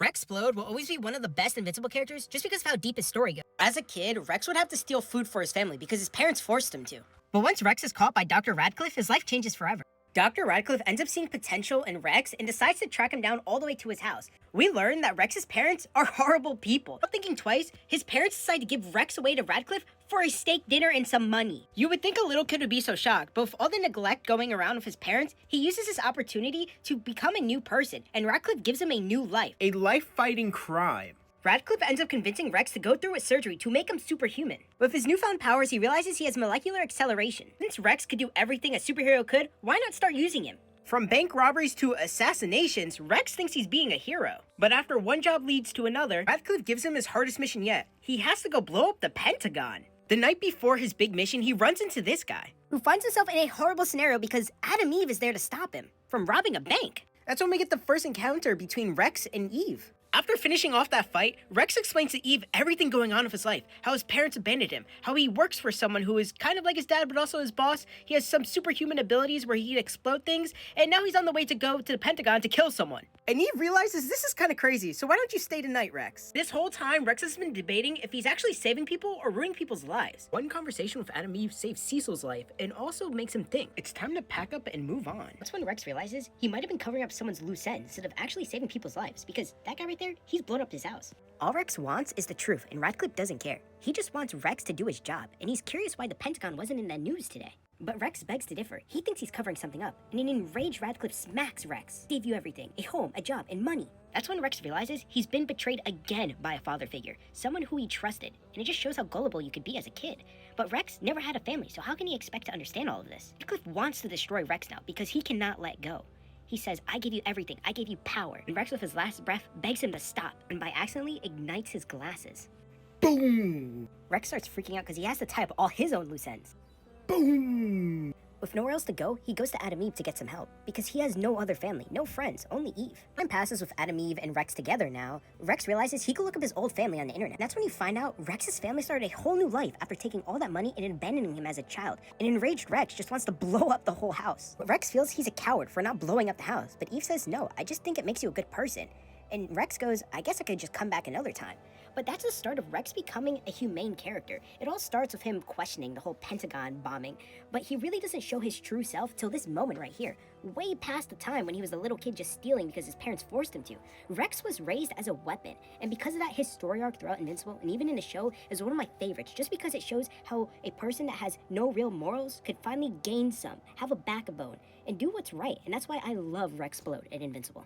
Rex Splode will always be one of the best Invincible characters just because of how deep his story goes. As a kid, Rex would have to steal food for his family because his parents forced him to. But once Rex is caught by Dr. Radcliffe, his life changes forever. Dr. Radcliffe ends up seeing potential in Rex and decides to track him down all the way to his house. We learn that Rex's parents are horrible people. Without thinking twice, his parents decide to give Rex away to Radcliffe for a steak dinner and some money. You would think a little kid would be so shocked, but with all the neglect going around of his parents, he uses this opportunity to become a new person, and Radcliffe gives him a new life. A life-fighting crime. Radcliffe ends up convincing Rex to go through with surgery to make him superhuman. With his newfound powers, he realizes he has molecular acceleration. Since Rex could do everything a superhero could, why not start using him? From bank robberies to assassinations, Rex thinks he's being a hero. But after one job leads to another, Radcliffe gives him his hardest mission yet. He has to go blow up the Pentagon. The night before his big mission, he runs into this guy, who finds himself in a horrible scenario because Atom Eve is there to stop him from robbing a bank. That's when we get the first encounter between Rex and Eve. After finishing off that fight, Rex explains to Eve everything going on with his life, how his parents abandoned him, how he works for someone who is kind of like his dad but also his boss. He has some superhuman abilities where he can explode things, and now he's on the way to go to the Pentagon to kill someone. And Eve realizes this is kind of crazy, so why don't you stay tonight, Rex? This whole time, Rex has been debating if he's actually saving people or ruining people's lives. One conversation with Atom Eve saves Cecil's life and also makes him think it's time to pack up and move on. That's when Rex realizes he might have been covering up someone's loose ends instead of actually saving people's lives, because that guy right there, he's blown up his house. All Rex wants is the truth, and Radcliffe doesn't care. He just wants Rex to do his job, and he's curious why the Pentagon wasn't in the news today. But Rex begs to differ. He thinks he's covering something up, and an enraged Radcliffe smacks Rex. Gave you everything, a home, a job, and money. That's when Rex realizes he's been betrayed again by a father figure, someone who he trusted, and it just shows how gullible you could be as a kid. But Rex never had a family, so how can he expect to understand all of this? Radcliffe wants to destroy Rex now because he cannot let go. He says, I gave you everything, I gave you power. And Rex with his last breath begs him to stop, and by accidentally ignites his glasses. Boom! Rex starts freaking out because he has to tie up all his own loose ends. Boom! With nowhere else to go, he goes to Atom Eve to get some help, because he has no other family, no friends, only Eve. Time passes with Atom Eve and Rex together now. Rex realizes he could look up his old family on the internet. That's when you find out Rex's family started a whole new life after taking all that money and abandoning him as a child. An enraged Rex just wants to blow up the whole house. But Rex feels he's a coward for not blowing up the house, but Eve says, no, I just think it makes you a good person. And Rex goes, I guess I could just come back another time. But that's the start of Rex becoming a humane character. It all starts with him questioning the whole Pentagon bombing, but he really doesn't show his true self till this moment right here, way past the time when he was a little kid just stealing because his parents forced him to. Rex was raised as a weapon, and because of that, his story arc throughout Invincible, and even in the show, is one of my favorites, just because it shows how a person that has no real morals could finally gain some, have a backbone, and do what's right, and that's why I love Rex Splode in Invincible.